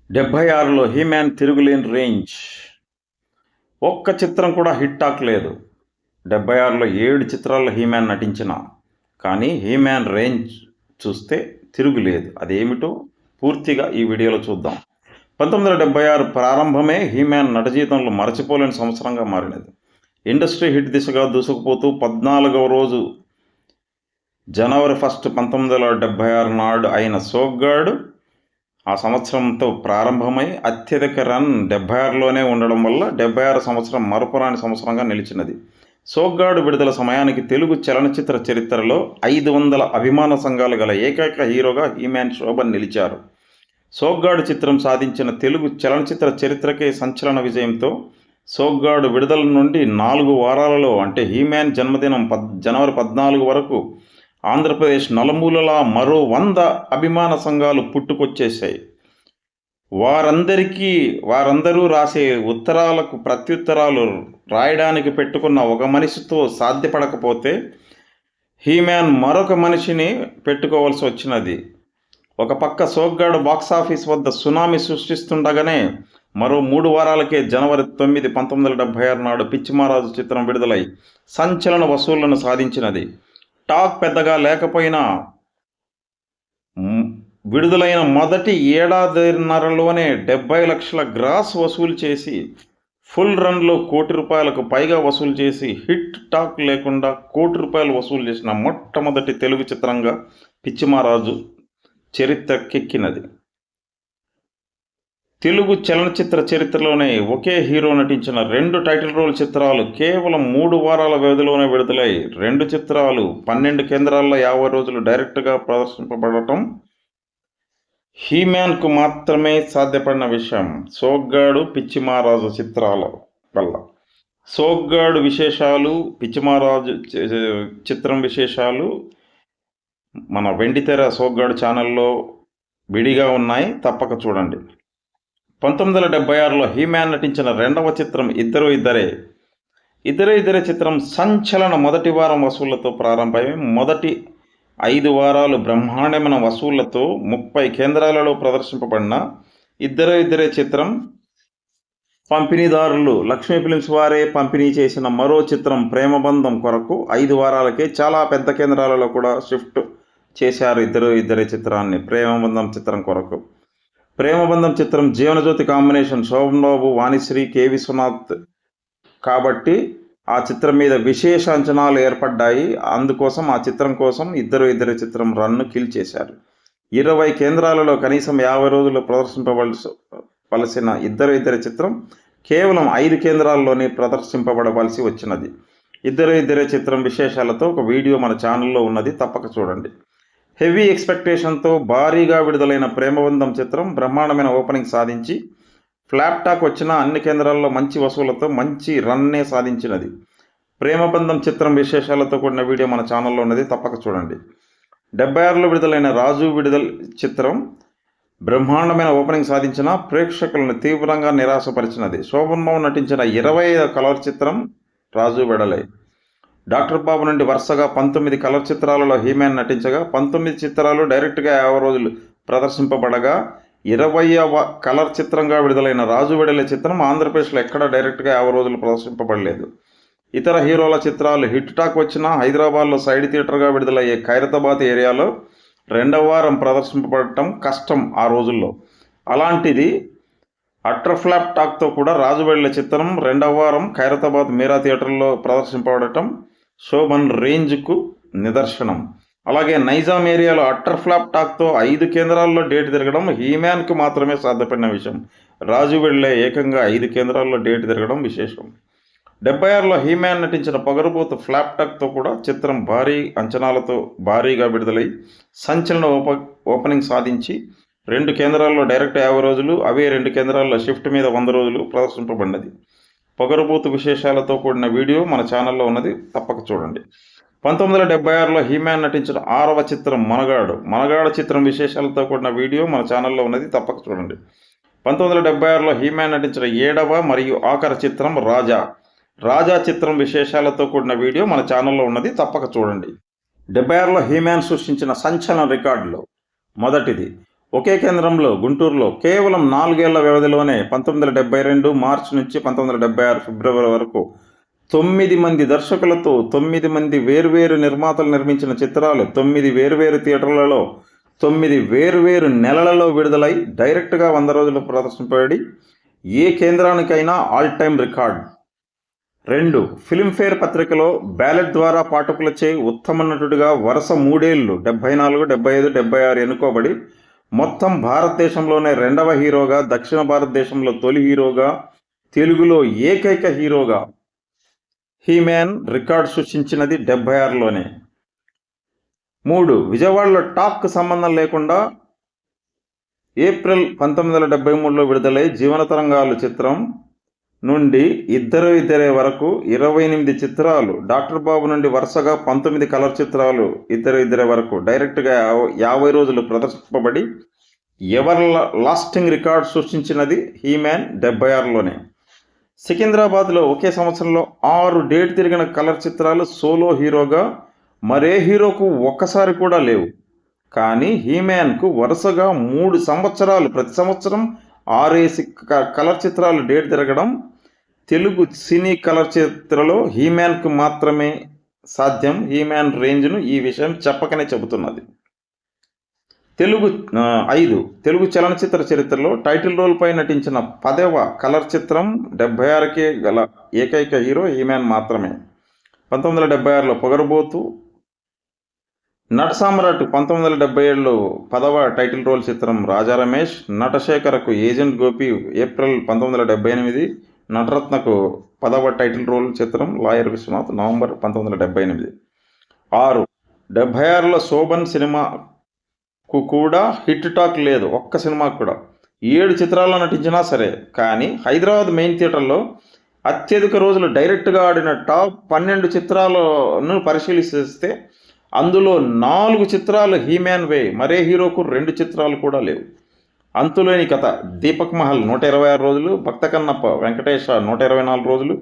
76లో He-Man తిరుగులేని range. ఒక్క చిత్రం కూడా హిట్ టాక్ లేదు. 76లో 7 చిత్రాల్లో హీమ్యాన్ నటించిన, కానీ హీమ్యాన్ రేంజ్ చూస్తే తిరుగులేదు. అదేమిటో పూర్తిగా ఈ వీడియోలో చూద్దాం. 1976 ప్రారంభమే హీమ్యాన్ నట జీవితంలో మరచిపోలేని సంవత్సరంగా మారినది. ఇండస్ట్రీ హిట్ దిశగా దూసుకుపోతూ 14వ రోజు జనవరి 1, 1976 నాడు అయిన సోగ్గాడు ఆ సంవత్సరంతో ప్రారంభమై అత్యధిక రన్ 76లోనే ఉండడం వల్ల 76 సంవత్సరం మరపురాని సంవత్సరంగా నిలిచినది. సోగ్గాడు విడుదల సమయానికి తెలుగు చలనచిత్ర చరిత్రలో 500 అభిమాన సంఘాలు గల ఏకైక హీరోగా హీమ్యాన్ శోభన్ నిలిచారు. సోగ్గాడు చిత్రం సాధించిన తెలుగు చలనచిత్ర చరిత్రకే సంచలన విజయంతో సోగ్గాడు విడుదల నుండి 4 వారాలలో, అంటే హీమ్యాన్ జన్మదినం జనవరి 14 వరకు ఆంధ్రప్రదేశ్ నలుమూలలా మరో 100 అభిమాన సంఘాలు పుట్టుకొచ్చేశాయి. వారందరూ రాసే ఉత్తరాలకు ప్రత్యుత్తరాలు రాయడానికి పెట్టుకున్న ఒక మనిషితో సాధ్యపడకపోతే హీమ్యాన్ మరొక మనిషిని పెట్టుకోవాల్సి వచ్చినది. ఒక పక్క సోగ్గాడు బాక్సాఫీస్ వద్ద సునామీ సృష్టిస్తుండగానే మరో 3 వారాలకే జనవరి 9, 1976 నాడు పిచ్చిమారాజు చిత్రం విడుదలై సంచలన వసూళ్లను సాధించినది. టాక్ పెద్దగా లేకపోయినా విడుదలైన మొదటి ఏడాదిన్నరలోనే 70 లక్షల గ్రాస్ వసూలు చేసి, ఫుల్ రన్లో ₹1,00,00,000కు పైగా వసూలు చేసి, హిట్ టాక్ లేకుండా ₹1,00,00,000 వసూలు చేసిన మొట్టమొదటి తెలుగు చిత్రంగా పిచ్చిమారాజు చరిత్రకెక్కినది. తెలుగు చలనచిత్ర చరిత్రలోనే ఒకే హీరో నటించిన 2 టైటిల్ రోల్ చిత్రాలు కేవలం 3 వారాల వ్యవధిలోనే విడుదలై 2 చిత్రాలు 12 కేంద్రాల్లో 50 రోజులు డైరెక్ట్గా ప్రదర్శింపబడటం హీమ్యాన్కు మాత్రమే సాధ్యపడిన విషయం. సోగ్గాడు, పిచ్చిమారాజు చిత్రాల వల్ల. సోగ్గాడు విశేషాలు, పిచ్చిమారాజు చిత్రం విశేషాలు మన వెండితెర సోగ్గాడు ఛానల్లో విడిగా ఉన్నాయి, తప్పక చూడండి. 1976లో హీమ్యాన్ నటించిన రెండవ చిత్రం ఇద్దరు ఇద్దరే చిత్రం సంచలన మొదటి వారం వసూళ్లతో ప్రారంభమై మొదటి 5 వారాలు బ్రహ్మాండమైన వసూళ్లతో 30 కేంద్రాలలో ప్రదర్శింపబడిన ఇద్దరే చిత్రం పంపిణీదారులు లక్ష్మీ ఫిలిమ్స్ వారే పంపిణీ చేసిన మరో చిత్రం ప్రేమబంధం కొరకు 5 వారాలకే చాలా పెద్ద కేంద్రాలలో కూడా షిఫ్ట్ చేశారు ఇద్దరే చిత్రాన్ని. ప్రేమబంధం చిత్రం కొరకు ప్రేమబంధం చిత్రం జీవనజ్యోతి కాంబినేషన్ శోభన్ బాబు, వాణిశ్రీ, కె విశ్వనాథ్ కాబట్టి ఆ చిత్రం మీద విశేష అంచనాలు ఏర్పడ్డాయి. అందుకోసం ఆ చిత్రం కోసం ఇద్దరే చిత్రం రన్ను కిల్ చేశారు. 20 కేంద్రాలలో కనీసం 50 రోజులు ప్రదర్శింపవలసిన ఇద్దరే చిత్రం కేవలం 5 కేంద్రాల్లోనే ప్రదర్శింపబడవలసి వచ్చినది. ఇద్దరే చిత్రం విశేషాలతో ఒక వీడియో మన ఛానల్లో ఉన్నది, తప్పక చూడండి. హెవీ ఎక్స్పెక్టేషన్తో భారీగా విడుదలైన ప్రేమబంధం చిత్రం బ్రహ్మాండమైన ఓపెనింగ్ సాధించి, ఫ్లాప్ టాక్ వచ్చిన అన్ని కేంద్రాల్లో మంచి వసూళ్లతో మంచి రన్నే సాధించినది. ప్రేమబంధం చిత్రం విశేషాలతో కూడిన వీడియో మన ఛానల్లో ఉన్నది, తప్పక చూడండి. 76లో విడుదలైన రాజు చిత్రం బ్రహ్మాండమైన ఓపెనింగ్ సాధించిన ప్రేక్షకులను తీవ్రంగా నిరాశపరిచినది. శోభన్ బాబు నటించిన 25వ కలర్ చిత్రం రాజు విడలై. డాక్టర్ బాబు నుండి వరుసగా 19 కలర్ చిత్రాలలో హీమ్యాన్ నటించగా 19 చిత్రాలు డైరెక్ట్గా 50 రోజులు ప్రదర్శింపబడగా 20వ కలర్ చిత్రంగా విడుదలైన రాజు విడలే చిత్రం ఆంధ్రప్రదేశ్లో ఎక్కడ డైరెక్ట్గా 50 రోజులు ప్రదర్శింపబడలేదు. ఇతర హీరోల చిత్రాలు హిట్ టాక్ వచ్చినా హైదరాబాద్లో సైడ్ థియేటర్గా విడుదలయ్యే ఖైరతాబాద్ ఏరియాలో 2వ వారం ప్రదర్శింపబడటం కష్టం ఆ రోజుల్లో. అలాంటిది అట్టర్ ఫ్లాప్ టాక్తో కూడా రాజు విడలే చిత్రం 2వ వారం ఖైరతాబాద్ మీరా థియేటర్లో ప్రదర్శింపబడటం శోభన్ రేంజ్కు నిదర్శనం. అలాగే నైజాం ఏరియాలో అట్టర్ ఫ్లాప్ టాక్తో 5 కేంద్రాల్లో డేట్ తిరగడం హీమ్యాన్కు మాత్రమే సాధ్యపడిన విషయం. రాజు వెళ్ళే ఏకంగా 5 కేంద్రాల్లో డేట్ తిరగడం విశేషం. 76లో హీమ్యాన్ నటించిన పొగరుబోతు ఫ్లాప్ టాక్తో కూడా చిత్రం భారీ అంచనాలతో భారీగా విడుదలై సంచలన ఓపెనింగ్ సాధించి 2 కేంద్రాల్లో డైరెక్ట్ 50 రోజులు, అవే 2 కేంద్రాల్లో షిఫ్ట్ మీద 100 రోజులు ప్రదర్శింపబడినది. పొగరుబోతు విశేషాలతో కూడిన వీడియో మన ఛానల్లో ఉన్నది, తప్పక చూడండి. 1976లో హీమ్యాన్ నటించిన 6వ చిత్రం మనగాడు చిత్రం విశేషాలతో కూడిన వీడియో మన ఛానల్లో ఉన్నది, తప్పక చూడండి. 1976లో హీమ్యాన్ నటించిన 7వ మరియు ఆఖరి చిత్రం రాజా చిత్రం విశేషాలతో కూడిన వీడియో మన ఛానల్లో ఉన్నది, తప్పక చూడండి. 76లో హీమ్యాన్ సృష్టించిన సంచలన రికార్డులు. మొదటిది ఒకే కేంద్రంలో గుంటూరులో కేవలం 4 ఏళ్ల వ్యవధిలోనే 1972 మార్చి నుంచి 1976 ఫిబ్రవరి వరకు 9 మంది దర్శకులతో 9 మంది వేర్వేరు నిర్మాతలు నిర్మించిన చిత్రాలు 9 వేర్వేరు థియేటర్లలో 9 వేర్వేరు నెలలలో విడుదలై డైరెక్ట్గా 100 రోజులు ప్రదర్శింపబడి ఏ కేంద్రానికైనా ఆల్ టైమ్ రికార్డ్. 2. ఫిల్మ్ఫేర్ పత్రికలో బ్యాలెట్ ద్వారా పాఠకులచే ఉత్తమ నటుడిగా వరుస 3 ఏళ్లు 74, 75, 76 ఎన్నుకోబడి మొత్తం భారతదేశంలోనే రెండవ హీరోగా, దక్షిణ భారతదేశంలో తొలి హీరోగా, తెలుగులో ఏకైక హీరోగా హీమ్యాన్ రికార్డు సృష్టించినది 76లోనే. 3. విజయవాడలో టాక్కు సంబంధం లేకుండా ఏప్రిల్ 1973లో విడుదలై జీవన తరంగాలు చిత్రం నుండి ఇద్దరే వరకు 28 చిత్రాలు, డాక్టర్ బాబు నుండి వరుసగా 19 కలర్ చిత్రాలు ఇద్దరే వరకు డైరెక్ట్గా 50 రోజులు ప్రదర్శింపబడి ఎవర్ లాస్టింగ్ రికార్డ్ సృష్టించినది హీమ్యాన్ 76లోనే. సికింద్రాబాద్లో ఒకే సంవత్సరంలో 6 డేట్ తిరిగిన కలర్ చిత్రాలు సోలో హీరోగా మరే హీరోకు ఒక్కసారి కూడా లేవు. కానీ హీమ్యాన్కు వరుసగా 3 సంవత్సరాలు ప్రతి సంవత్సరం 6 కలర్ చిత్రాలు డేట్ తిరగడం తెలుగు సినీ కలర్ చిత్రలో హీమ్యాన్కు మాత్రమే సాధ్యం. హీమ్యాన్ రేంజ్ను ఈ విషయం చెప్పకనే చెబుతున్నది. 5. తెలుగు చలనచిత్ర చరిత్రలో టైటిల్ రోల్పై నటించిన 10వ కలర్ చిత్రం 76కే గల ఏకైక హీరో హీమ్యాన్ మాత్రమే. 1976లో పొగరబోతు, నటసామ్రాట్ 1977లో 10వ టైటిల్ రోల్ చిత్రం రాజా రమేష్, నటశేఖరకు ఏజెంట్ గోపి ఏప్రిల్ 1978, నటరత్నకు 10వ టైటిల్ రోల్ చిత్రం లాయర్ విశ్వనాథ్ నవంబర్ 1978. 6. 76లో శోభన్ సినిమాకు కూడా హిట్ టాక్ లేదు, ఒక్క సినిమాకు కూడా. 7 చిత్రాల్లో నటించినా సరే. కానీ హైదరాబాద్ మెయిన్ థియేటర్లో అత్యధిక రోజులు డైరెక్ట్గా ఆడిన టాప్ 12 చిత్రాలను పరిశీలిస్తే అందులో 4 చిత్రాలు హీమ్యాన్ వే, మరే హీరోకు 2 చిత్రాలు కూడా లేవు. అంతులేని కథ దీపక్ మహల్ 126 రోజులు, భక్త కన్నప్ప వెంకటేశ 124 రోజులు,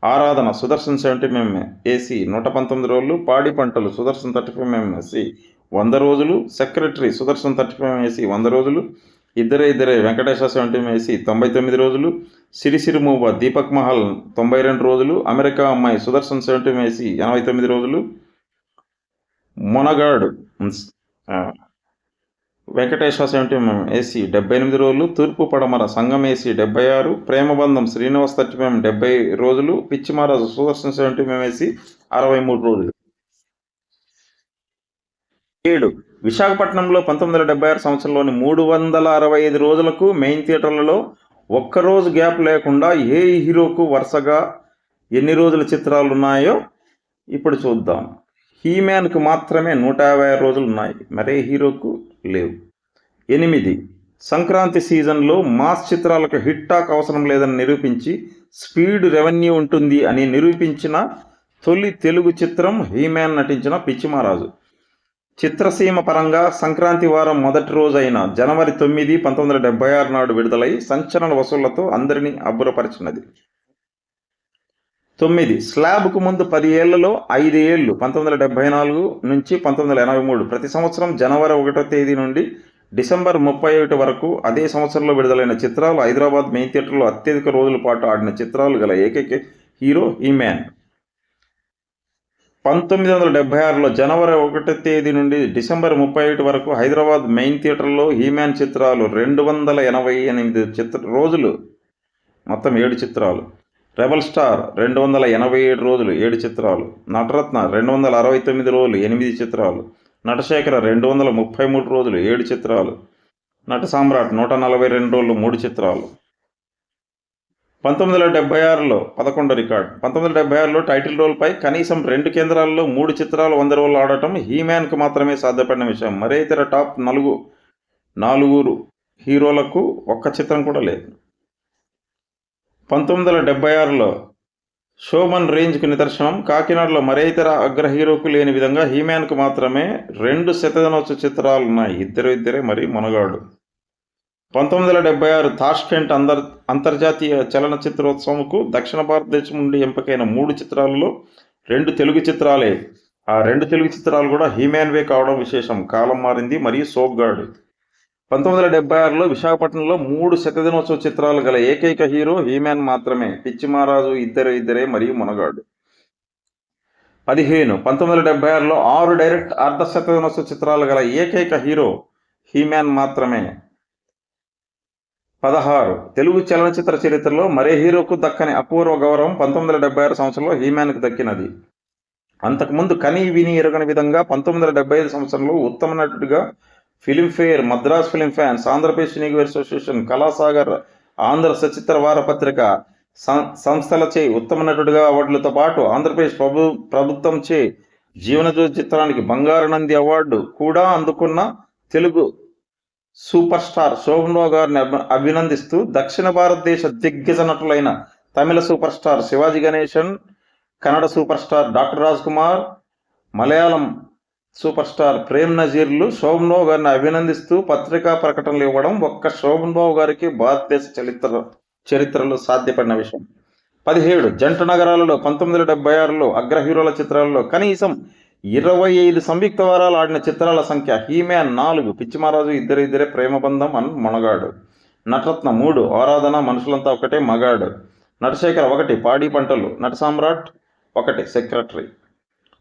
ఆరాధన సుదర్శన్ 70mm ఏసీ 119 రోజులు, పాడి పంటలు సుదర్శన్ 35mm ఏసీ 100 రోజులు, సెక్రటరీ సుదర్శన్ 35mm ఏసీ 100 రోజులు, ఇద్దరే వెంకటేశ 70mm ఏసీ 99 రోజులు, సిరిసిరిమూవ దీపక్ మహల్ 92 రోజులు, అమెరికా అమ్మాయి సుదర్శన్ 70mm ఏసీ 89 రోజులు, మొనగాడు వెంకటేశ 70mm ఏసీ 78 రోజులు, తూర్పు పడమర సంగం ఏసీ 76, ప్రేమబంధం శ్రీనివాస్ 30mm 70 రోజులు, పిచ్చిమారాజు సుదర్శన్ 70mm ఏసీ 63 రోజులు. 7. విశాఖపట్నంలో 1976 సంవత్సరంలోని 365 రోజులకు మెయిన్ థియేటర్లలో ఒక్కరోజు గ్యాప్ లేకుండా ఏ హీరోకు వరుసగా ఎన్ని రోజుల చిత్రాలు ఉన్నాయో ఇప్పుడు చూద్దాం. హీమ్యాన్కు మాత్రమే 156 రోజులు ఉన్నాయి, మరే హీరోకు లేవు. 8. సంక్రాంతి సీజన్లో మాస్ చిత్రాలకు హిట్ టాక్ అవసరం లేదని నిరూపించి స్పీడ్ రెవెన్యూ ఉంటుంది అని నిరూపించిన తొలి తెలుగు చిత్రం హీమ్యాన్ నటించిన పిచ్చిమారాజు. చిత్రసీమ పరంగా సంక్రాంతి వారం మొదటి రోజు అయిన జనవరి 9, 1976 నాడు విడుదలై సంచలన వసూళ్లతో అందరినీ అబ్బురపరిచినది. 9. స్లాబ్కు ముందు 10 ఏళ్లలో 5 ఏళ్లు 1974 నుంచి 1983 ప్రతి సంవత్సరం జనవరి 1వ తేదీ నుండి డిసెంబర్ 31 వరకు అదే సంవత్సరంలో విడుదలైన చిత్రాలు హైదరాబాద్ మెయిన్ థియేటర్లో అత్యధిక రోజుల పాటు ఆడిన చిత్రాలు గల ఏకైక హీరో హీమ్యాన్. 1976లో జనవరి 1వ తేదీ నుండి డిసెంబర్ 31 వరకు హైదరాబాద్ మెయిన్ థియేటర్లో హీమ్యాన్ చిత్రాలు 288 రోజులు, మొత్తం 7 చిత్రాలు. రెబల్ స్టార్ 287 రోజులు, 7 చిత్రాలు. నటరత్న 269 రోజులు, 8 చిత్రాలు. నటశేఖర 233 రోజులు, 7 చిత్రాలు. నట సామ్రాట్ 142 రోజులు, 3 చిత్రాలు. 1976లో 11 రికార్డు. 1976లో టైటిల్ రోల్పై కనీసం 2 కేంద్రాల్లో 3 చిత్రాలు 100 రోజులు ఆడటం హీమ్యాన్కు మాత్రమే సాధ్యపడిన విషయం. మరే ఇతర టాప్ 4 హీరోలకు ఒక్క చిత్రం కూడా లేదు. 1976లో శోభన్ రేంజ్కు నిదర్శనం. కాకినాడలో మరే ఇతర అగ్ర హీరోకు లేని విధంగా హీమ్యాన్కు మాత్రమే 2 శతదినోత్సవ చిత్రాలున్నాయి, ఇద్దరే మరి మొనగాడు. 1976 తాష్కెంట్ అంతర్జాతీయ చలనచిత్రోత్సవంకు దక్షిణ భారతదేశం నుండి ఎంపికైన 3 చిత్రాలలో 2 తెలుగు చిత్రాలే. ఆ 2 తెలుగు చిత్రాలు కూడా హీమ్యాన్వే కావడం విశేషం. కాలం మారింది మరియు సోగ్గాడు. 1976లో విశాఖపట్నంలో 3 శతదినోత్సవ చిత్రాలు గల ఏకైక హీరో హీమ్యాన్ మాత్రమే. పిచ్చిమారాజు, ఇద్దరే మరియు మునగాడు. 1976లో 6 డైరెక్ట్ అర్ధ శతదినోత్సవ చిత్రాలు గల ఏకైక హీరో హీమ్యాన్ మాత్రమే. 16 తెలుగు చలనచిత్ర చరిత్రలో మరే హీరోకు దక్కని అపూర్వ గౌరవం 1976 సంవత్సరంలో హీమ్యాన్కు దక్కినది. అంతకుముందు కనీ విని ఎరుగని విధంగా 1975 సంవత్సరంలో ఉత్తమ నటుడిగా Filmfare, Madras film fans, Andhra Pradesh cine association, Kalasagar, Andhra Sachitra Varapatrika సంస్థలచే ఉత్తమ నటుడిగా అవార్డులతో పాటు ఆంధ్రప్రదేశ్ ప్రభుత్వంచే జీవనజ్యోతి చిత్రానికి బంగారు నంది అవార్డు కూడా అందుకున్న తెలుగు సూపర్ స్టార్ శోభన్ బాబు గారిని అభినందిస్తూ దక్షిణ భారతదేశ దిగ్గజ నటులైన Tamil super star Sivaji Ganesan, Kannada super star doctor Raj Kumar, Malayalam super star Prem నజీర్లు శోభన్ బాబు గారిని అభినందిస్తూ పత్రికా ప్రకటనలు ఇవ్వడం ఒక్క శోభన్ బాబు గారికి భారతదేశ చరిత్రలో సాధ్యపడిన విషయం. 17 జంట నగరాలలో 1976లో అగ్ర హీరోల చిత్రాలలో కనీసం 25 సంయుక్త వారాలు ఆడిన చిత్రాల సంఖ్య: హీమ్యాన్ 4, పిచ్చిమారాజు, ఇద్దరే ప్రేమబంధం అన్ మునగాడు. నటరత్న 3, ఆరాధన, మనుషులంతా ఒకటే, మగాడు. నటశేఖర్ 1, పాడి పంటలు. నట సామ్రాట్ 1, సెక్రటరీ.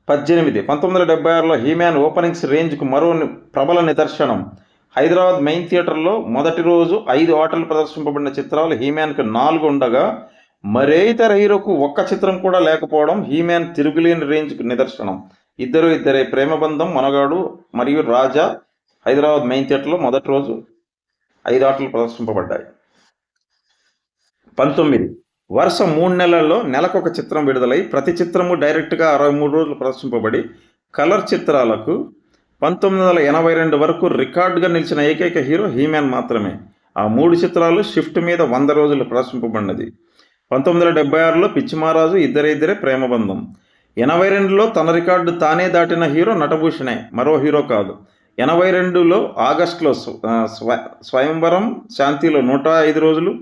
18 1976లో హీమ్యాన్ ఓపెనింగ్స్ రేంజ్కు మరో ప్రబల నిదర్శనం. హైదరాబాద్ మెయిన్ థియేటర్లో మొదటి రోజు 5 ఆటలు ప్రదర్శింపబడిన చిత్రాలు హీమ్యాన్కు 4 ఉండగా మరే ఇతర హీరోకు ఒక్క చిత్రం కూడా లేకపోవడం హీమ్యాన్ తిరుగులేని రేంజ్కు నిదర్శనం. ఇద్దరే ప్రేమబంధం, మునగాడు మరియు రాజా హైదరాబాద్ మెయిన్ థియేటర్లో మొదటి రోజు 5 ఆటలు ప్రదర్శింపబడ్డాయి. 19 వరుస 3 నెలల్లో నెలకొక చిత్రం విడుదలై ప్రతి చిత్రము డైరెక్ట్గా 63 రోజులు ప్రదర్శింపబడి కలర్ చిత్రాలకు 1982 వరకు రికార్డుగా నిలిచిన ఏకైక హీరో హీమ్యాన్ మాత్రమే. ఆ 3 చిత్రాలు షిఫ్ట్ మీద 100 రోజులు ప్రదర్శింపబడినది. 1976లో పిచ్చిమారాజు, ఇద్దరే ప్రేమబంధం. 82లో తన రికార్డు తానే దాటిన హీరో నటభూషణే, మరో హీరో కాదు. 82లో ఆగస్టులో స్వయంవరం శాంతిలో 105 రోజులు,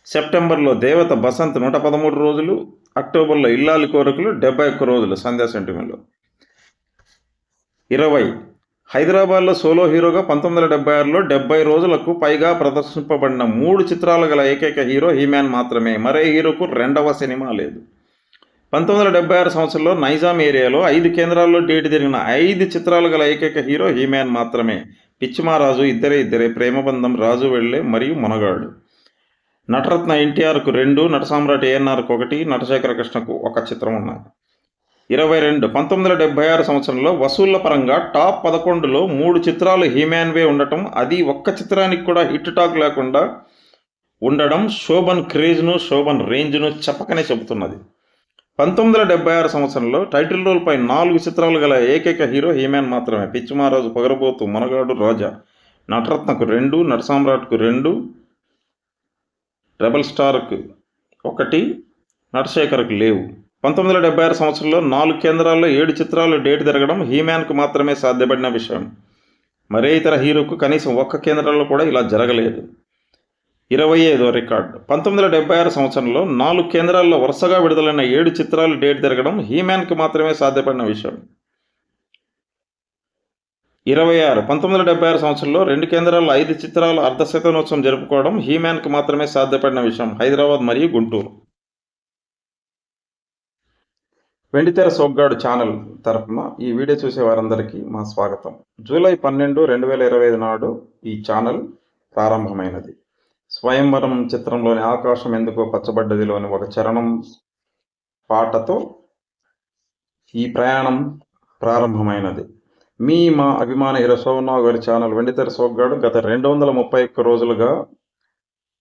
సెప్టెంబర్లో దేవత బసంత్ 113 రోజులు, అక్టోబర్లో ఇల్లాలి కోరికలు 71 రోజులు సంధ్యా సెంటిమెంట్లో. 20 హైదరాబాద్లో సోలో హీరోగా 1976లో 70 రోజులకు పైగా ప్రదర్శింపబడిన 3 చిత్రాలు గల ఏకైక హీరో హీమ్యాన్ మాత్రమే. మరే హీరోకు రెండవ సినిమా లేదు. 1976 సంవత్సరంలో నైజాం ఏరియాలో 5 కేంద్రాల్లో డేట్ జరిగిన 5 చిత్రాలు గల ఏకైక హీరో హీమ్యాన్ మాత్రమే. పిచ్చిమారాజు, ఇద్దరే ప్రేమబంధం, రాజు వెళ్ళే మరియు మునగాడు. నటరత్న ఎన్టీఆర్కు 2, నట సామ్రాట్ ఏఎన్ఆర్కు 1, నటశేఖర కృష్ణకు 1 చిత్రం ఉన్నాయి. 22 1976 సంవత్సరంలో వసూళ్ల పరంగా టాప్ 11లో 3 చిత్రాలు హీమ్యాన్వే ఉండటం, అది ఒక్క చిత్రానికి కూడా హిట్ టాక్ లేకుండా ఉండడం శోభన్ క్రేజ్ను, శోభన్ రేంజ్ను చెప్పకనే చెబుతున్నది. 1976 సంవత్సరంలో టైటిల్ రోల్పై 4 చిత్రాలు గల ఏకైక హీరో హీమ్యాన్ మాత్రమే. పిచ్చిమారాజు, పొగరబోతు, మునగాడు, రాజా. నటరత్నకు 2, నట సామ్రాట్కు 2, రెబల్ స్టార్కు 1, నటశేఖర్కు లేవు. 1976 సంవత్సరంలో 4 కేంద్రాల్లో 7 చిత్రాలు డేట్ తిరగడం హీమ్యాన్కు మాత్రమే సాధ్యపడిన విషయం. మరే ఇతర హీరోకు కనీసం ఒక్క కేంద్రంలో కూడా ఇలా జరగలేదు. 25వ రికార్డు. 1976 సంవత్సరంలో 4 కేంద్రాల్లో వరుసగా విడుదలైన 7 చిత్రాలు డేట్ తిరగడం హీమ్యాన్కు మాత్రమే సాధ్యపడిన విషయం. 26 1976 సంవత్సరంలో 2 కేంద్రాల్లో 5 చిత్రాలు అర్ధశతదినోత్సవం జరుపుకోవడం హీమ్యాన్కు మాత్రమే సాధ్యపడిన విషయం. హైదరాబాద్ మరియు గుంటూరు. వెండితెర సోగ్గాడు ఛానల్ తరఫున ఈ వీడియో చూసే వారందరికీ మా స్వాగతం. జూలై 12, 2025 నాడు ఈ ఛానల్ ప్రారంభమైనది. స్వయంవరం చిత్రంలోని ఆకాశం ఎందుకో పచ్చబడ్డదిలోని ఒక చరణం పాటతో ఈ ప్రయాణం ప్రారంభమైనది. మా అభిమాన హీరో శోభన్ బాబు గారి ఛానల్ వెండితెర సోగ్గాడు గత 231 రోజులుగా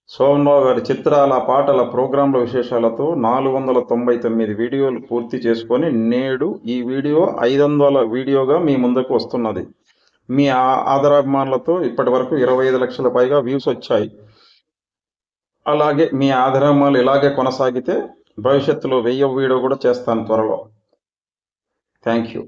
శోభన్ బాబు గారి చిత్రాల, పాటల, ప్రోగ్రాంల విశేషాలతో 499 వీడియోలు పూర్తి చేసుకొని నేడు ఈ వీడియో 500వ వీడియోగా మీ ముందుకు వస్తున్నది. మీ ఆదరాభిమానులతో ఇప్పటి వరకు 25 లక్షల పైగా వ్యూస్ వచ్చాయి. అలాగే మీ ఆదరాభిమానులు ఇలాగే కొనసాగితే భవిష్యత్తులో 1000వ వీడియో కూడా చేస్తాను త్వరలో. Thank you.